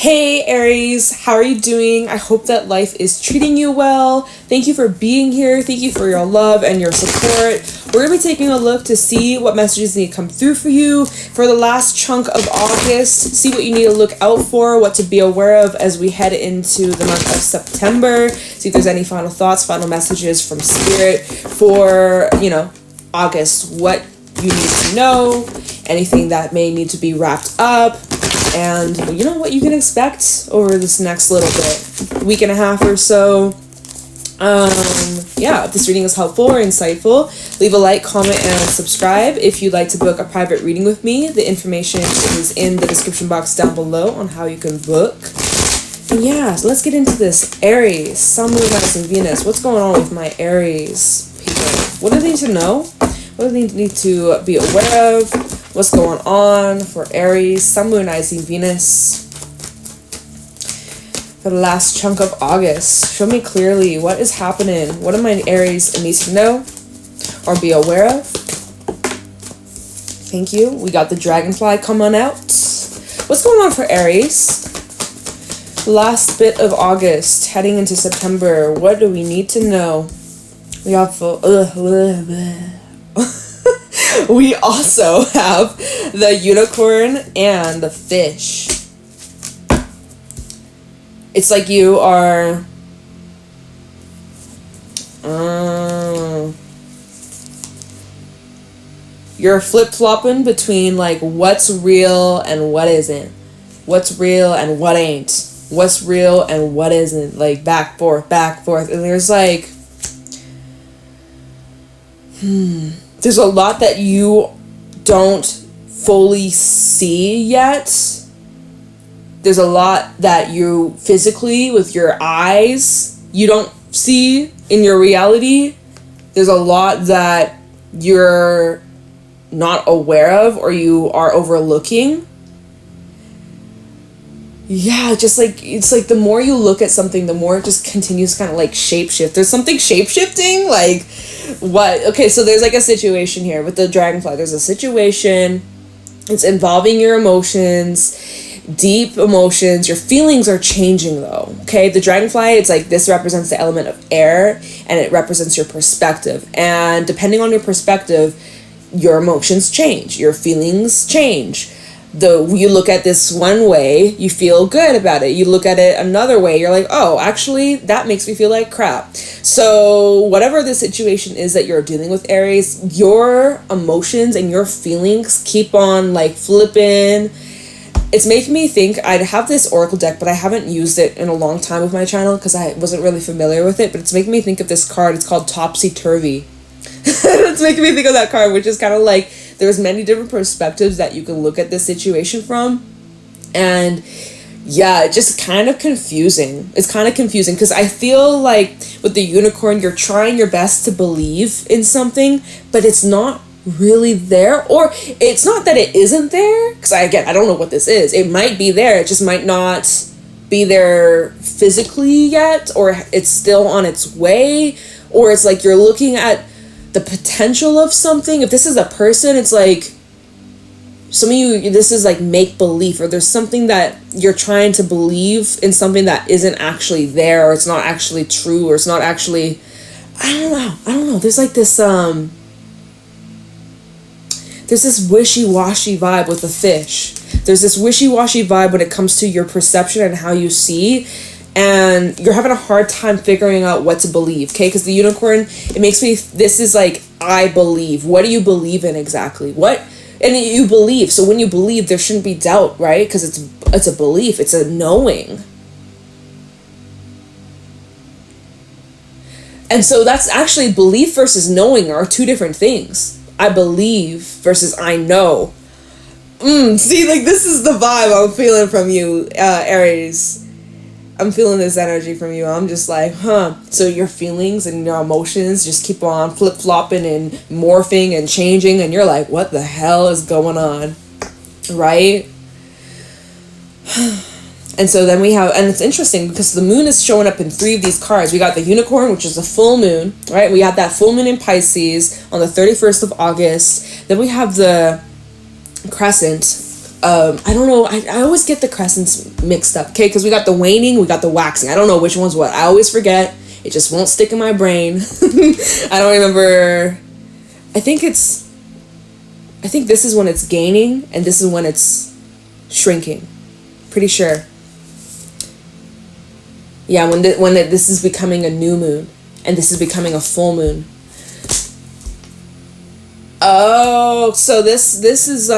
Hey Aries, how are you doing? I hope that life is treating you well. Thank you for being here. Thank you for your love and your support. We're going to be taking a look to see what messages need to come through for you for the last chunk of August. See what you need to look out for, what to be aware of as we head into the month of September. See if there's any final thoughts, final messages from Spirit for, August. What you need to know, anything that may need to be wrapped up. And what you can expect over this next little bit, week and a half or so. If this reading is helpful or insightful, leave a like, comment, and subscribe. If you'd like to book a private reading with me, the information is in the description box down below on how you can book. And so let's get into this. Aries, Sun, Moon, Rising, Venus. What's going on with my Aries people? What do they need to know? What do they need to be aware of? What's going on for Aries, Sun, Moon, Rising, Venus for the last chunk of August? Show me clearly what is happening. What do my Aries need to know or be aware of? Thank you. We got the dragonfly coming out. What's going on for Aries? Last bit of August, heading into September. What do we need to know? We also we also have the unicorn and the fish. It's like you are you're flip-flopping between like what's real and what isn't. What's real and what ain't. What's real and what isn't. Like back, forth. And there's like there's a lot that you don't fully see yet. There's a lot that you physically, with your eyes, you don't see in your reality. There's a lot that you're not aware of or you are overlooking. Yeah, just like, it's like the more you look at something, the more it just continues kind of like shapeshift. There's something shapeshifting, like what? Okay, so there's like a situation here with the dragonfly. There's a situation, it's involving your emotions, deep emotions. Your feelings are changing though, okay? The dragonfly, it's like this represents the element of air and it represents your perspective. And depending on your perspective, your emotions change, your feelings change. You look at this one way, you feel good about it. You look at it another way, you're like, oh, actually, that makes me feel like crap. So whatever the situation is that you're dealing with, Aries, your emotions and your feelings keep on like flipping. It's making me think, I'd have this oracle deck, but I haven't used it in a long time with my channel because I wasn't really familiar with it. But it's making me think of this card. It's called Topsy-Turvy. It's making me think of that card, which is kind of like, there's many different perspectives that you can look at this situation from. And yeah, it's just kind of confusing. It's kind of confusing because I feel like with the unicorn, you're trying your best to believe in something, but it's not really there. Or it's not that it isn't there, because I don't know what this is. It might be there, it just might not be there physically yet, or it's still on its way, or it's like you're looking at the potential of something. If this is a person, it's like some of you, this is like make believe, or there's something that you're trying to believe in, something that isn't actually there, or it's not actually true, or it's not actually, I don't know. There's like this there's this wishy-washy vibe with the fish. There's this wishy-washy vibe when it comes to your perception and how you see. And you're having a hard time figuring out what to believe, okay? Because the unicorn, it makes me, this is like, I believe. What do you believe in exactly? What? And you believe. So when you believe, there shouldn't be doubt, right? Because it's a belief. It's a knowing. And so that's actually, belief versus knowing are two different things. I believe versus I know. See, like, this is the vibe I'm feeling from you, Aries. I'm feeling this energy from you. I'm just like, so your feelings and your emotions just keep on flip-flopping and morphing and changing, and you're like, what the hell is going on, right? And so then we have, and it's interesting because the moon is showing up in 3 of these cards. We got the unicorn, which is a full moon, right? We have that full moon in Pisces on the 31st of August. Then we have the crescent, I don't know, I always get the crescents mixed up, okay, because we got the waning, we got the waxing. I don't know which one's what. I always forget. It just won't stick in my brain. I don't remember. I think this is when it's gaining, and this is when it's shrinking. Pretty sure. Yeah, when this is becoming a new moon, and this is becoming a full moon. Oh, so this is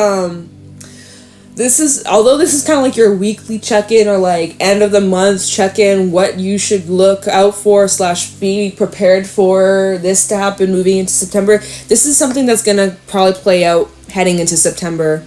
although this is kind of like your weekly check-in or like end of the month check-in, what you should look out for / be prepared for this to happen moving into September. This is something that's gonna probably play out heading into September.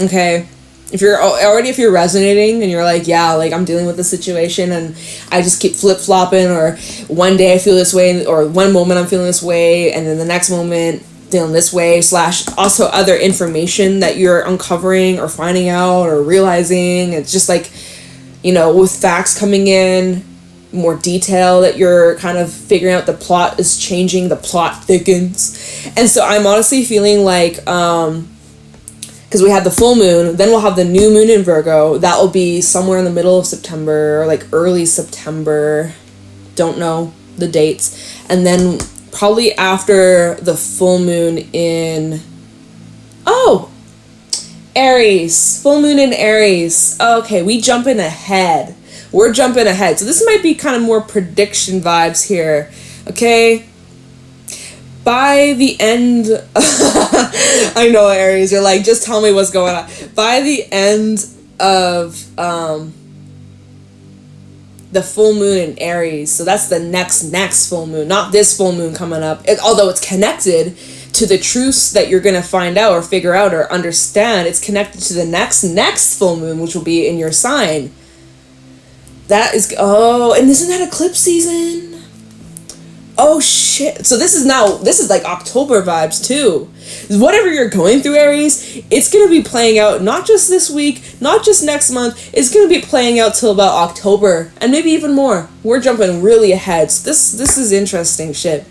Okay, if you're resonating and you're like, yeah, like I'm dealing with this situation and I just keep flip-flopping, or one day I feel this way, or one moment I'm feeling this way, and then the next moment feeling this way / also other information that you're uncovering or finding out or realizing. It's just like, you know, with facts coming in, more detail that you're kind of figuring out, the plot is changing, the plot thickens. And so I'm honestly feeling like, because we had the full moon, then we'll have the new moon in Virgo. That will be somewhere in the middle of September, or like early September. Don't know the dates. And then probably after the full moon in Aries. Full moon in Aries. Okay, we're jumping ahead. So this might be kind of more prediction vibes here. Okay? By the end... I know, Aries, you're like, just tell me what's going on. By the end of... the full moon in Aries, so that's the next full moon, not this full moon coming up, although it's connected to the truths that you're going to find out or figure out or understand. It's connected to the next full moon, which will be in your sign. That is, and isn't that eclipse season? Oh shit. So this is like October vibes too. Whatever you're going through, Aries, it's going to be playing out not just this week, not just next month. It's going to be playing out till about October, and maybe even more. We're jumping really ahead. So this is interesting shit.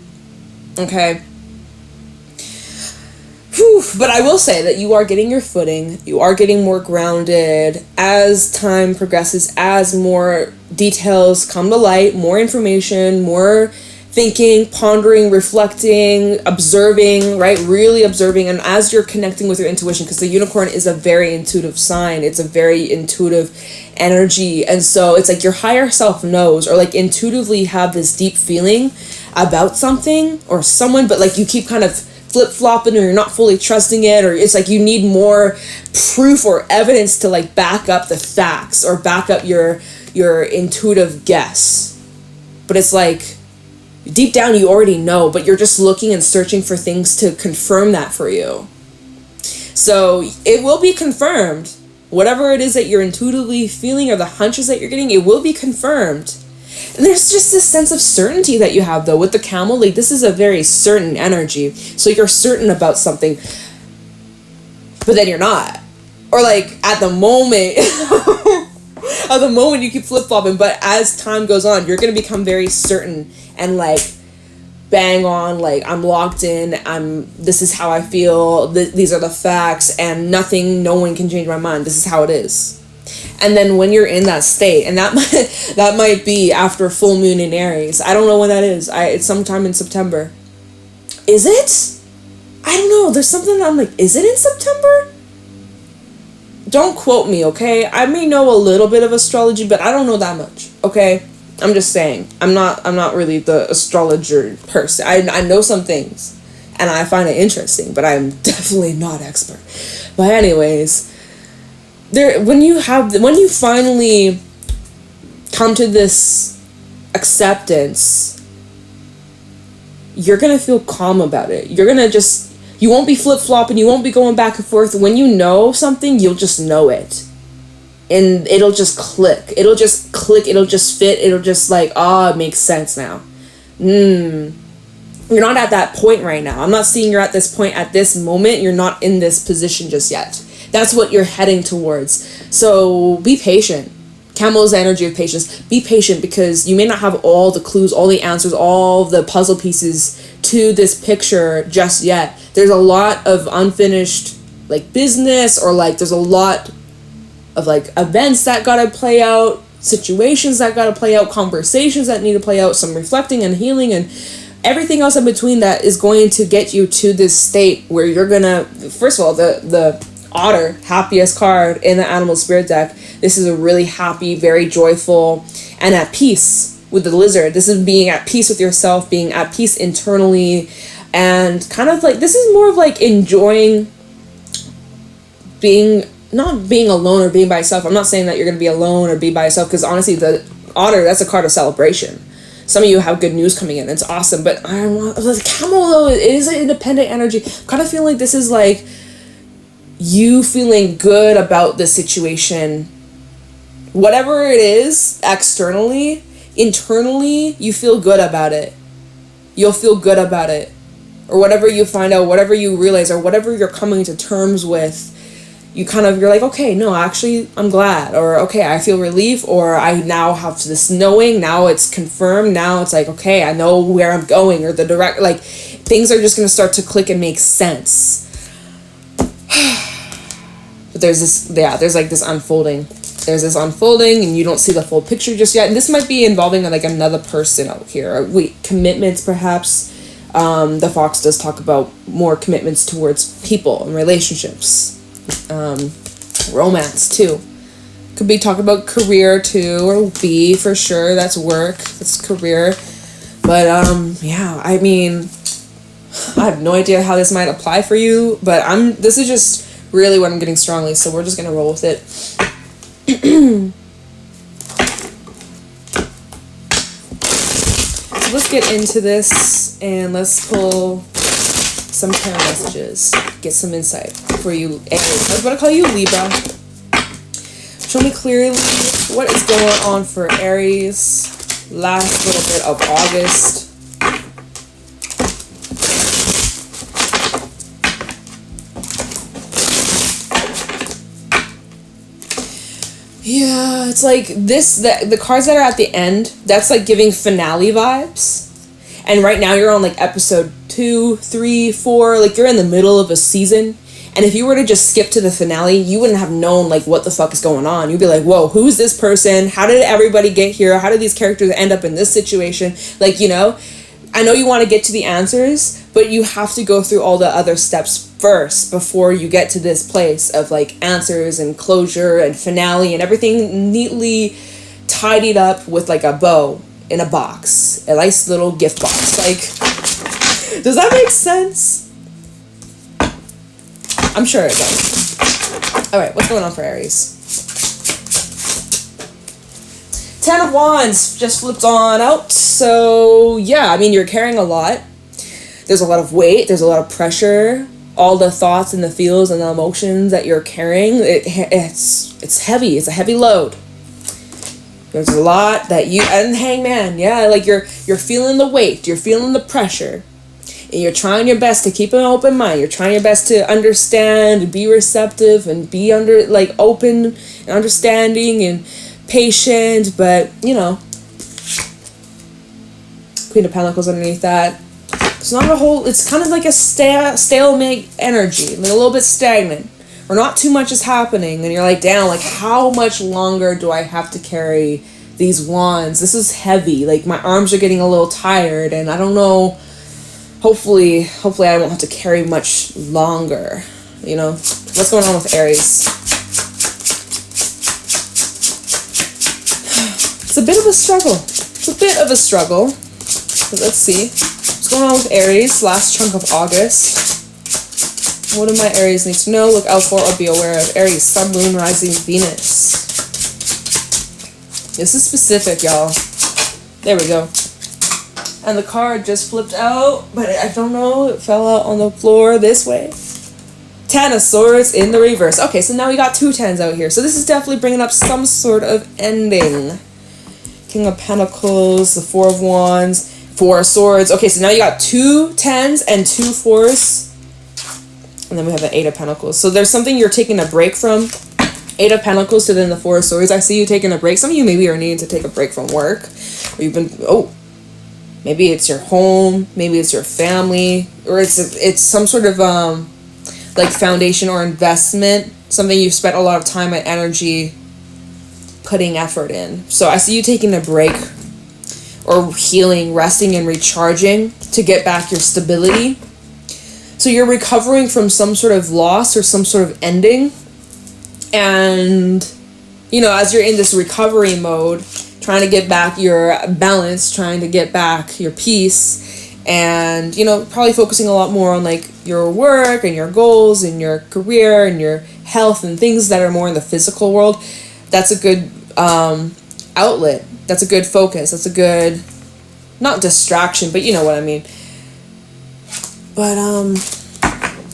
Okay. Whew. But I will say that you are getting your footing. You are getting more grounded as time progresses, as more details come to light, more information, more thinking, pondering, reflecting, observing, right? Really observing. And as you're connecting with your intuition, because the unicorn is a very intuitive sign, it's a very intuitive energy. And so it's like your higher self knows, or like intuitively have this deep feeling about something or someone, but like you keep kind of flip-flopping, or you're not fully trusting it, or it's like you need more proof or evidence to like back up the facts or back up your intuitive guess. But it's like, deep down you already know, but you're just looking and searching for things to confirm that for you. So it will be confirmed. Whatever it is that you're intuitively feeling, or the hunches that you're getting, it will be confirmed. And there's just this sense of certainty that you have, though, with the camel. Like, this is a very certain energy. So you're certain about something, but then you're not. Or like at the moment... At the moment you keep flip-flopping, but as time goes on, you're going to become very certain and like bang on, like I'm locked in, this is how I feel, these are the facts, and no one can change my mind, this is how it is. And then when you're in that state, and that might be after full moon in Aries. I don't know when that is. It's sometime in September. Is it? I don't know, there's something I'm like, is it in September? Don't quote me, okay? I may know a little bit of astrology, but I don't know that much, okay? I'm just saying. I'm not really the astrologer person. I know some things, and I find it interesting, but I'm definitely not expert. But anyways, when you finally come to this acceptance, you're gonna feel calm about it. You won't be flip-flopping, you won't be going back and forth. When you know something, you'll just know it. And it'll just click. It'll just fit. It'll just like, it makes sense now. You're not at that point right now. I'm not seeing you're at this point at this moment. You're not in this position just yet. That's what you're heading towards. So be patient. Camel's energy of patience. Be patient, because you may not have all the clues, all the answers, all the puzzle pieces to this picture just yet. There's a lot of unfinished like business, or like there's a lot of like events that gotta play out, situations that gotta play out, conversations that need to play out, some reflecting and healing and everything else in between that is going to get you to this state where you're gonna, first of all, the Otter, happiest card in the Animal Spirit deck. This is a really happy, very joyful, and at peace with the Lizard. This is being at peace with yourself, being at peace internally, and kind of like, this is more of like enjoying being, not being alone or being by yourself. I'm not saying that you're going to be alone or be by yourself, because honestly, the Otter, that's a card of celebration. Some of you have good news coming in. It's awesome. But I want, like, Camel, though, it is an independent energy. Kind of feel like this is like you feeling good about the situation. Whatever it is, externally, internally, you feel good about it. You'll feel good about it. Or whatever you find out, whatever you realize, or whatever you're coming to terms with, you're like, okay, no, actually, I'm glad. Or, okay, I feel relief. Or I now have this knowing. Now it's confirmed. Now it's like, okay, I know where I'm going. Or the direct, like, things are just going to start to click and make sense. But there's this, there's like this unfolding. There's this unfolding, and you don't see the full picture just yet. And this might be involving like another person out here. Or, commitments, perhaps. The Fox does talk about more commitments towards people and relationships. Romance too. Could be talking about career too, or be for sure. That's work. That's career. But yeah, I mean, I have no idea how this might apply for you, but this is just really what I'm getting strongly, so we're just gonna roll with it. So let's get into this and let's pull some tarot messages. Get some insight for you, Aries. I was about to call you Libra. Show me clearly what is going on for Aries. Last little bit of August. Yeah, it's like this, the cards that are at the end, that's like giving finale vibes. And right now you're on like episode 2, 3, 4, like you're in the middle of a season. And if you were to just skip to the finale, you wouldn't have known like what the fuck is going on. You'd be like, whoa, who's this person? How did everybody get here? How did these characters end up in this situation? Like, you know, I know you want to get to the answers, but you have to go through all the other steps first before you get to this place of like answers and closure and finale and everything neatly tidied up with like a bow in a box, a nice little gift box. Like, does that make sense? I'm sure it does. All right, what's going on for Aries? 10 of Wands just flipped on out. So yeah, I mean, you're carrying a lot. There's a lot of weight. There's a lot of pressure. All the thoughts and the feels and the emotions that you're carrying, it's heavy. It's a heavy load. There's a lot that you, and Hangman, yeah, like you're feeling the weight. You're feeling the pressure. And you're trying your best to keep an open mind. You're trying your best to understand and be receptive and be open and understanding and patient, but you know, Queen of Pentacles underneath that. It's not a whole, it's kind of like a stalemate energy, like a little bit stagnant, or not too much is happening, and you're like, damn, like how much longer do I have to carry these wands? This is heavy, like my arms are getting a little tired, and I don't know, hopefully I won't have to carry much longer, you know? What's going on with Aries? It's a bit of a struggle. But let's see. What's going on with Aries? Last chunk of August. What do my Aries need to know, look out for, or be aware of? Aries, Sun, Moon, Rising, Venus. This is specific, y'all. There we go. And the card just flipped out, but I don't know, it fell out on the floor this way. 10 of Swords in the reverse. Okay, so now we got 2 10s out here. So this is definitely bringing up some sort of ending. King of Pentacles, the 4 of Wands, 4 of Swords. Okay, so now you got 2 10s and 2 4s. And then we have the 8 of Pentacles. So there's something you're taking a break from. 8 of Pentacles to then the 4 of Swords. I see you taking a break. Some of you maybe are needing to take a break from work. Or you've been, maybe it's your home, maybe it's your family, or it's some sort of like foundation or investment, something you've spent a lot of time and energy putting effort in. So I see you taking a break or healing, resting and recharging to get back your stability. So you're recovering from some sort of loss or some sort of ending. And, you know, as you're in this recovery mode, trying to get back your balance, trying to get back your peace, and, you know, probably focusing a lot more on like your work and your goals and your career and your health and things that are more in the physical world. That's a good outlet. That's a good focus. That's a good, not distraction, but you know what I mean. But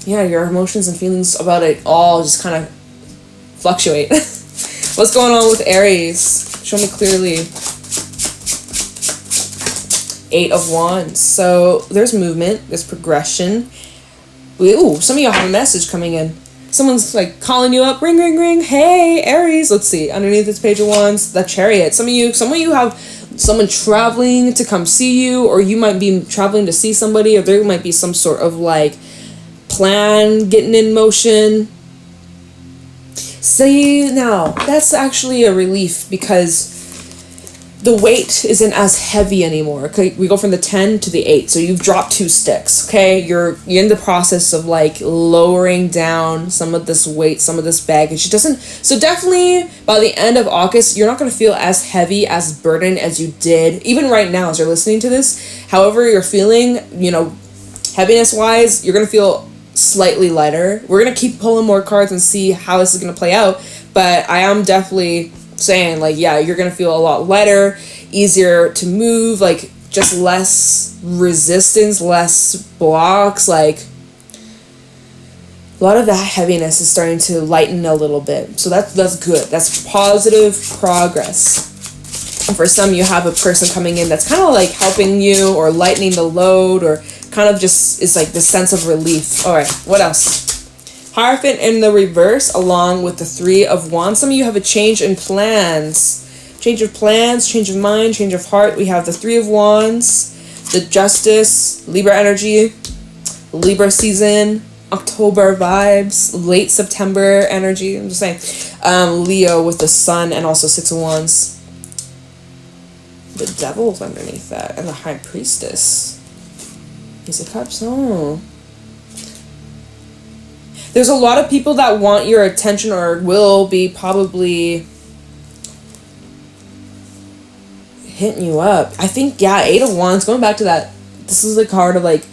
yeah, your emotions and feelings about it all just kind of fluctuate. What's going on with Aries? Show me clearly. 8 of Wands. So there's movement, there's progression. Ooh, some of y'all have a message coming in. Someone's like calling you up, ring, ring, ring. Hey, Aries. Let's see. Underneath this Page of Wands, the Chariot. Some of you have someone traveling to come see you, or you might be traveling to see somebody, or there might be some sort of like plan getting in motion. See, now that's actually a relief because the weight isn't as heavy anymore. Okay, we go from the 10 to the 8, so you've dropped 2 sticks. Okay, you're in the process of like lowering down some of this weight, some of this baggage. It doesn't. So definitely by the end of August, you're not gonna feel as heavy, as burdened as you did even right now as you're listening to this. However you're feeling, you know, heaviness wise, you're gonna feel slightly lighter. We're gonna keep pulling more cards and see how this is gonna play out. But I am definitely saying like, yeah, you're gonna feel a lot lighter, easier to move, like just less resistance, less blocks. Like a lot of that heaviness is starting to lighten a little bit. So that's good. That's positive progress. And for some, you have a person coming in that's kind of like helping you or lightening the load, or kind of just is like the sense of relief. All right, what else? Hierophant in the reverse along with the 3 of Wands. Some of you have a change in plans. Change of plans, change of mind, change of heart. We have the 3 of Wands, the Justice, Libra energy, Libra season, October vibes, late September energy. I'm just saying. Leo with the Sun and also 6 of Wands. The Devil's underneath that and the High Priestess. Ace of Cups. Oh. There's a lot of people that want your attention or will be probably hitting you up. I think, yeah, 8 of Wands, going back to that, this is a card of like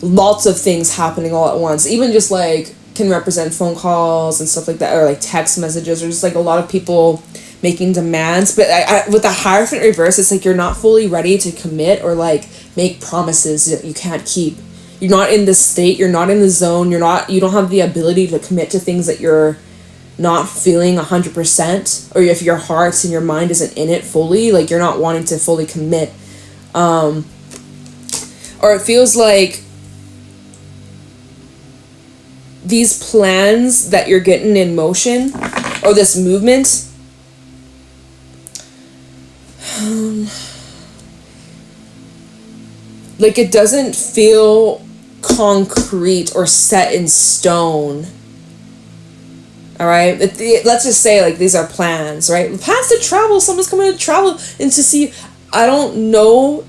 lots of things happening all at once. Even just like can represent phone calls and stuff like that, or like text messages, or just like a lot of people making demands. But I with the Hierophant reverse, it's like you're not fully ready to commit or like make promises that you can't keep. You're not in this state, you're not in the zone, you don't have the ability to commit to things that you're not feeling 100%, or if your heart and your mind isn't in it fully, like you're not wanting to fully commit. Or it feels like these plans that you're getting in motion, or this movement, like it doesn't feel concrete or set in stone. All right, let's just say like these are plans, right? Plans to travel. Someone's coming to travel and to see. I don't know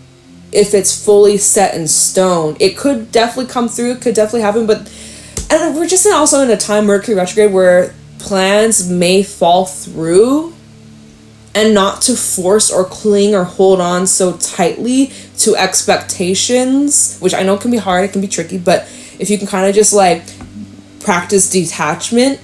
if it's fully set in stone. It could definitely come through. It could definitely happen. But and we're just also in a time, Mercury retrograde, where plans may fall through, and not to force or cling or hold on so tightly to expectations, which I know can be hard, it can be tricky, but if you can kind of just like practice detachment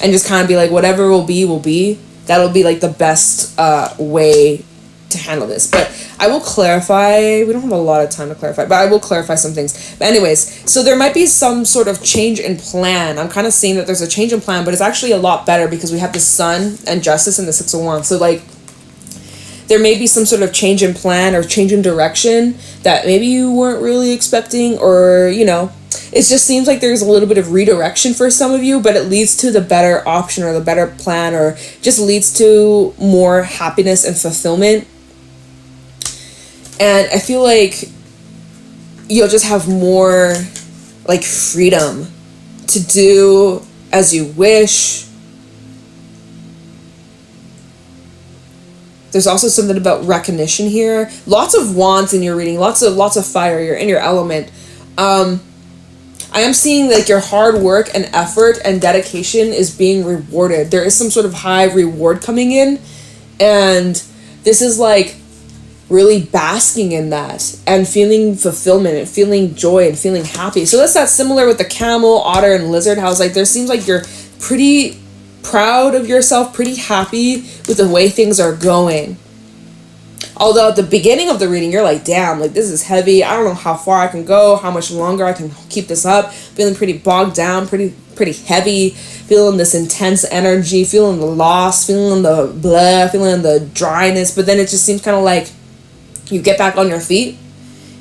and just kind of be like, whatever will be, that'll be like the best way to handle this. But I will clarify, we don't have a lot of time to clarify, but I will clarify some things. But anyways, so there might be some sort of change in plan. I'm kind of seeing that there's a change in plan, but it's actually a lot better because we have the Sun and Justice and the 6 of Wands. So like there may be some sort of change in plan or change in direction that maybe you weren't really expecting, or, you know, it just seems like there's a little bit of redirection for some of you, but it leads to the better option or the better plan, or just leads to more happiness and fulfillment. And I feel like you'll just have more like freedom to do as you wish. There's also something about recognition here. Lots of wands in your reading. Lots of fire. You're in your element. I am seeing like your hard work and effort and dedication is being rewarded. There is some sort of high reward coming in, and this is like really basking in that and feeling fulfillment and feeling joy and feeling happy. So that's similar with the camel, otter, and lizard house. Like there seems like you're pretty proud of yourself, pretty happy with the way things are going. Although at the beginning of the reading, you're like, damn, like this is heavy. I don't know how far I can go, how much longer I can keep this up. Feeling pretty bogged down, pretty heavy, feeling this intense energy, feeling the loss, feeling the blah, feeling the dryness. But then it just seems kind of like you get back on your feet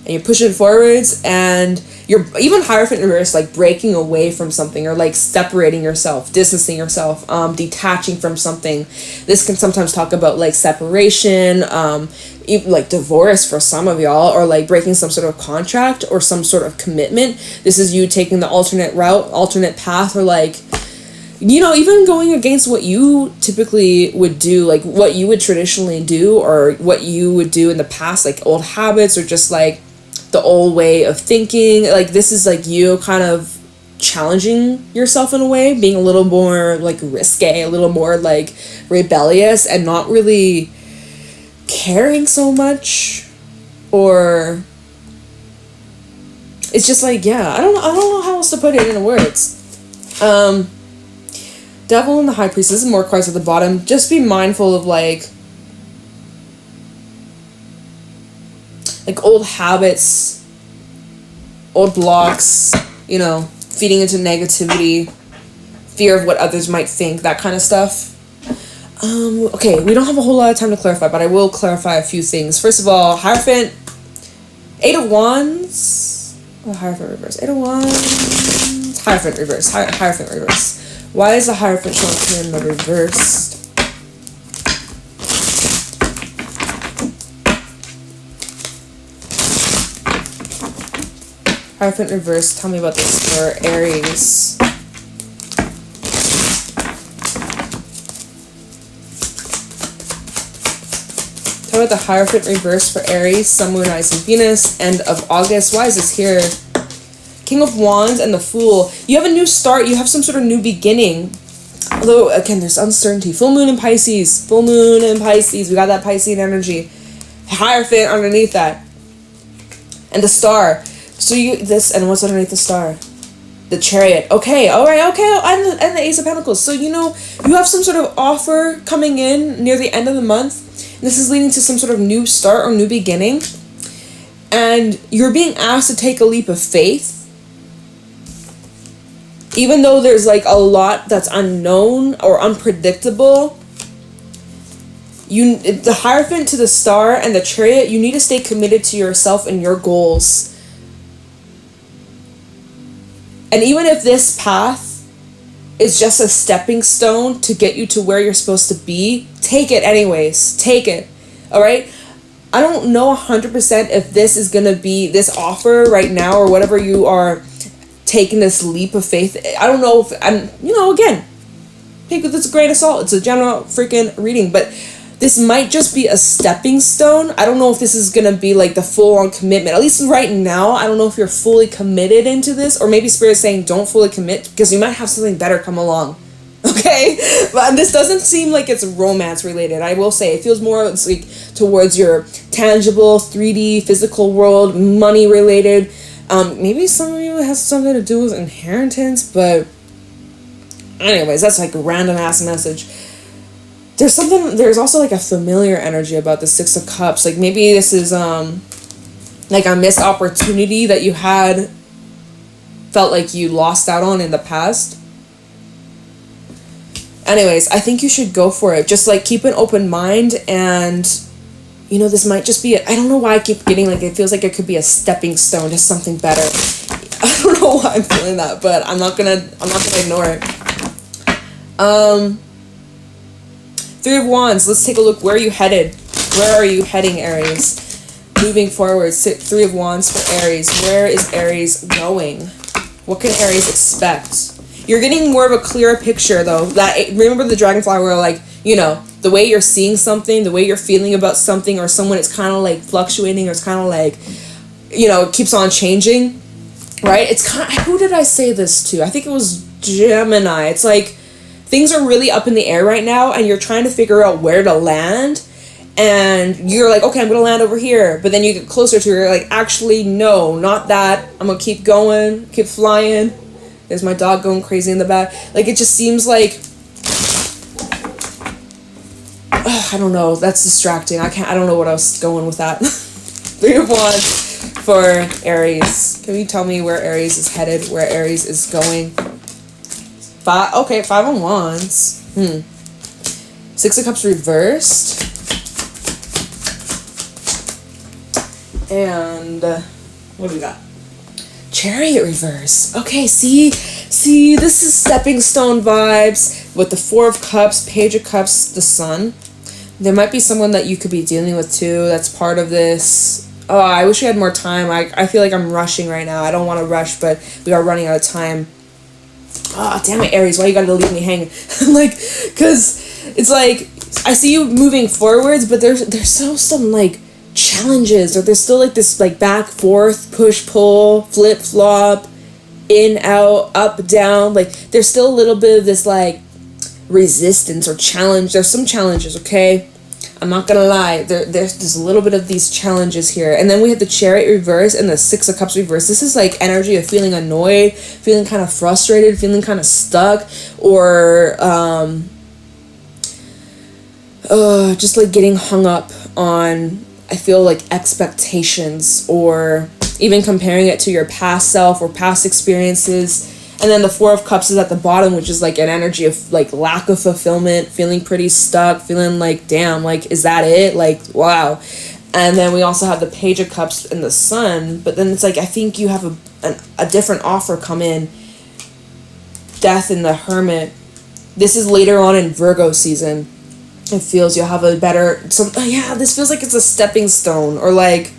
and you're pushing forwards, and you're even Hierophant reverse, like breaking away from something, or like separating yourself, distancing yourself, detaching from something. This can sometimes talk about like separation, even like divorce for some of y'all, or like breaking some sort of contract or some sort of commitment. This is you taking the alternate route, alternate path, or like, you know, even going against what you typically would do, like what you would traditionally do, or what you would do in the past, like old habits, or just like the old way of thinking. Like this is like you kind of challenging yourself in a way, being a little more like risque, a little more like rebellious, and not really caring so much. Or it's just like, yeah, I don't know how else to put it into words. Devil and the High Priest. This is more cards at the bottom. Just be mindful of like old habits, old blocks, you know, feeding into negativity, fear of what others might think, that kind of stuff. Okay, we don't have a whole lot of time to clarify, but I will clarify a few things. First of all, Hierophant, 8 of Wands, Hierophant reverse, 8 of Wands, Hierophant reverse, Hierophant reverse. Why is the Hierophant showing up here in the reverse? Hierophant reverse, tell me about this for Aries. Tell me about the Hierophant reverse for Aries, Sun, Moon, Rising, Venus, end of August. Why is this here? King of Wands and the Fool. You have a new start. You have some sort of new beginning. Although, again, there's uncertainty. Full moon in Pisces. Full moon in Pisces. We got that Piscean energy. Hierophant underneath that. And the Star. So you, this, and what's underneath the Star? The Chariot. Okay, alright, okay. And the Ace of Pentacles. So, you know, you have some sort of offer coming in near the end of the month. And this is leading to some sort of new start or new beginning. And you're being asked to take a leap of faith. Even though there's like a lot that's unknown or unpredictable, the Hierophant to the Star and the Chariot, you need to stay committed to yourself and your goals. And even if this path is just a stepping stone to get you to where you're supposed to be, take it anyways. Take it. All right? I don't know 100% if this is going to be this offer right now, or whatever you are taking this leap of faith. I don't know if I'm, you know, again, take with this a grain of salt. It's a general freaking reading, but this might just be a stepping stone. I don't know if this is going to be like the full-on commitment. At least right now, I don't know if you're fully committed into this, or maybe Spirit's saying don't fully commit because you might have something better come along. Okay? But this doesn't seem like it's romance related. I will say it feels more like towards your tangible 3D physical world, money related. Maybe some of you it has something to do with inheritance, but anyways, that's like a random ass message. There's also like a familiar energy about the Six of Cups. Like maybe this is like a missed opportunity that you had felt like you lost out on in the past. Anyways, I think you should go for it. Just like keep an open mind, and you know, this might just be I don't know why I keep getting like it feels like it could be a stepping stone to something better. I don't know why I'm feeling that, but I'm not gonna ignore it. Three of Wands. Let's take a look. Where are you headed? Where are you heading, Aries? Moving forward. Three of Wands for Aries. Where is Aries going? What can Aries expect? You're getting more of a clearer picture, though. Remember the dragonfly where, like, you know, the way you're seeing something, the way you're feeling about something or someone, it's kind of, like, fluctuating, or it's kind of, like, you know, it keeps on changing, right? It's kind of, who did I say this to? I think it was Gemini. It's like, things are really up in the air right now, and you're trying to figure out where to land. And you're like, okay, I'm gonna land over here, but then you get closer to it, you're like, actually, no, not that. I'm gonna keep going, keep flying. There's my dog going crazy in the back. Like, it just seems like, I don't know, that's distracting. I don't know what I was going with that. 3 of Wands for Aries. Can you tell me where Aries is headed, where Aries is going? 5 of Wands. 6 of Cups reversed. And what do we got? Chariot reverse. Okay, see, this is stepping stone vibes with the 4 of Cups, Page of Cups, the Sun. There might be someone that you could be dealing with too that's part of this. Oh, I wish we had more time. I feel like I'm rushing right now. I don't want to rush, but we are running out of time. Oh, damn it, Aries, why you gotta leave me hanging? Like, because it's like, I see you moving forwards, but there's still some, like, challenges, or there's still, like, this, like, back, forth, push, pull, flip, flop, in, out, up, down. Like, there's still a little bit of this, like, resistance or challenge. There's some challenges, okay? I'm not gonna lie. There's a little bit of these challenges here. And then we have the Chariot reverse and the 6 of Cups reverse. This is like energy of feeling annoyed, feeling kind of frustrated, feeling kind of stuck, or just like getting hung up on, I feel like, expectations, or even comparing it to your past self or past experiences. And then the 4 of Cups is at the bottom, which is like an energy of like lack of fulfillment, feeling pretty stuck, feeling like, damn, like, is that it? Like, wow. And then we also have the Page of Cups and the Sun, but then it's like, I think you have a different offer come in. Death and the Hermit. This is later on in Virgo season. It feels you'll have a better, this feels like it's a stepping stone, or like,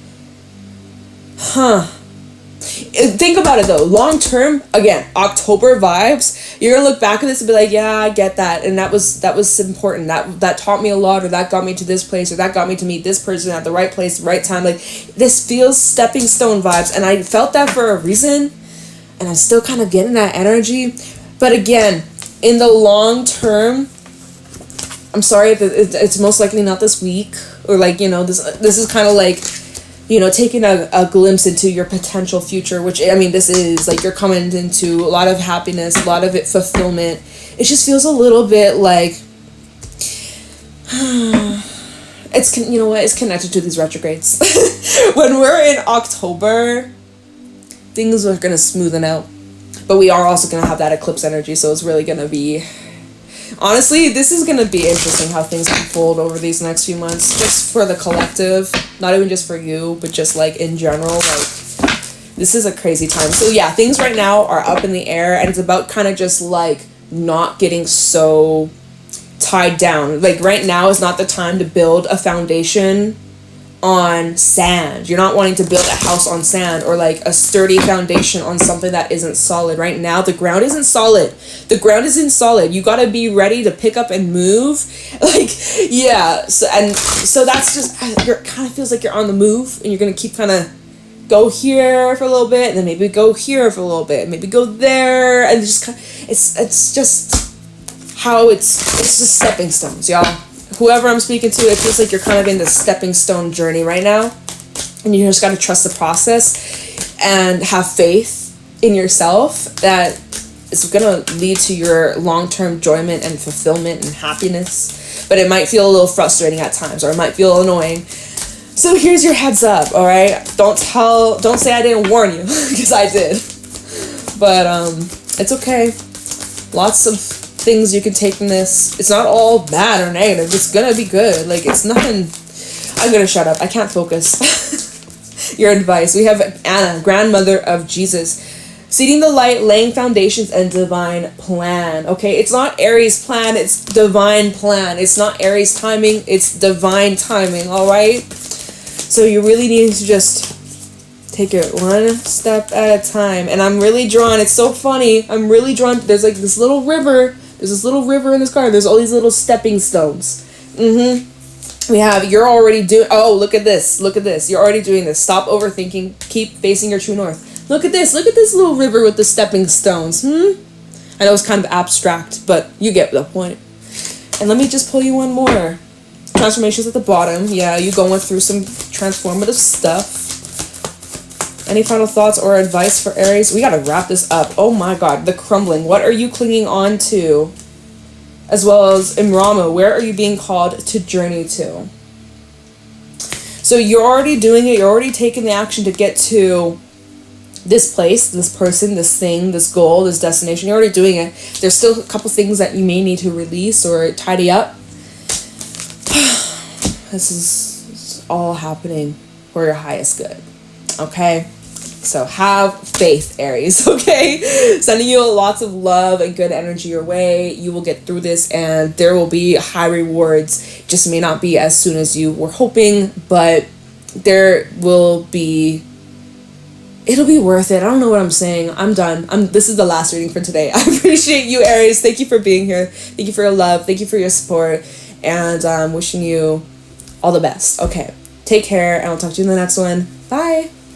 think about it though, long term, again, October vibes, you're gonna look back at this and be like, yeah, I get that, and that was important, that taught me a lot, or that got me to this place, or that got me to meet this person at the right place, right time. Like, this feels stepping stone vibes, and I felt that for a reason, and I'm still kind of getting that energy. But again, in the long term, I'm sorry if it's most likely not this week, or like, you know, this is kind of like, you know, taking a glimpse into your potential future, which, I mean, this is like, you're coming into a lot of happiness, a lot of fulfillment. It just feels a little bit like, you know what, it's connected to these retrogrades. When we're in October, things are going to smoothen out, but we are also going to have that eclipse energy, so it's really going to be, honestly, this is going to be interesting how things unfold over these next few months, just for the collective, not even just for you, but just like in general. Like, this is a crazy time. So yeah, things right now are up in the air, and it's about kind of just like not getting so tied down. Like, right now is not the time to build a foundation on sand. You're not wanting to build a house on sand, or like a sturdy foundation on something that isn't solid. Right now, the ground isn't solid. The ground isn't solid. You gotta be ready to pick up and move. Like, yeah. So that's just, it kind of feels like you're on the move, and you're gonna keep kind of go here for a little bit, and then maybe go here for a little bit, maybe go there, and just kind of, it's just how it's just stepping stones, y'all. Whoever I'm speaking to, it feels like you're kind of in the stepping stone journey right now, and you just got to trust the process and have faith in yourself that it's going to lead to your long-term enjoyment and fulfillment and happiness. But it might feel a little frustrating at times, or it might feel annoying. So here's your heads up, all right? Don't say I didn't warn you, because I did. But it's okay. Lots of things you can take from this. It's not all bad or negative. It's gonna be good. Like, it's nothing. I'm gonna shut up. I can't focus. Your advice. We have Anna, grandmother of Jesus. Seeding the light, laying foundations, and divine plan. Okay, it's not Aries plan, it's divine plan. It's not Aries timing, it's divine timing, all right? So you really need to just Take it one step at a time. And I'm really drawn. It's so funny. I'm really drawn. There's like this little river. There's this little river in this card. There's all these little stepping stones. We have, you're already doing, oh, look at this. Look at this. You're already doing this. Stop overthinking. Keep facing your true north. Look at this. Look at this little river with the stepping stones. I know it's kind of abstract, but you get the point. And let me just pull you one more. Transformations at the bottom. Yeah, you going through some transformative stuff. Any final thoughts or advice for Aries? We gotta wrap this up. Oh my god, the crumbling. What are you clinging on to? As well as Imrama, where are you being called to journey to? So you're already doing it. You're already taking the action to get to this place, this person, this thing, this goal, this destination. You're already doing it. There's still a couple things that you may need to release or tidy up. This is all happening for your highest good. Okay? So have faith, Aries, okay? Sending you lots of love and good energy your way. You will get through this and there will be high rewards. Just may not be as soon as you were hoping, but there will be, it'll be worth it. I don't know what I'm saying. I'm done. This is the last reading for today. I appreciate you, Aries. Thank you for being here. Thank you for your love. Thank you for your support. And I'm wishing you all the best. Okay. Take care and I'll talk to you in the next one. Bye.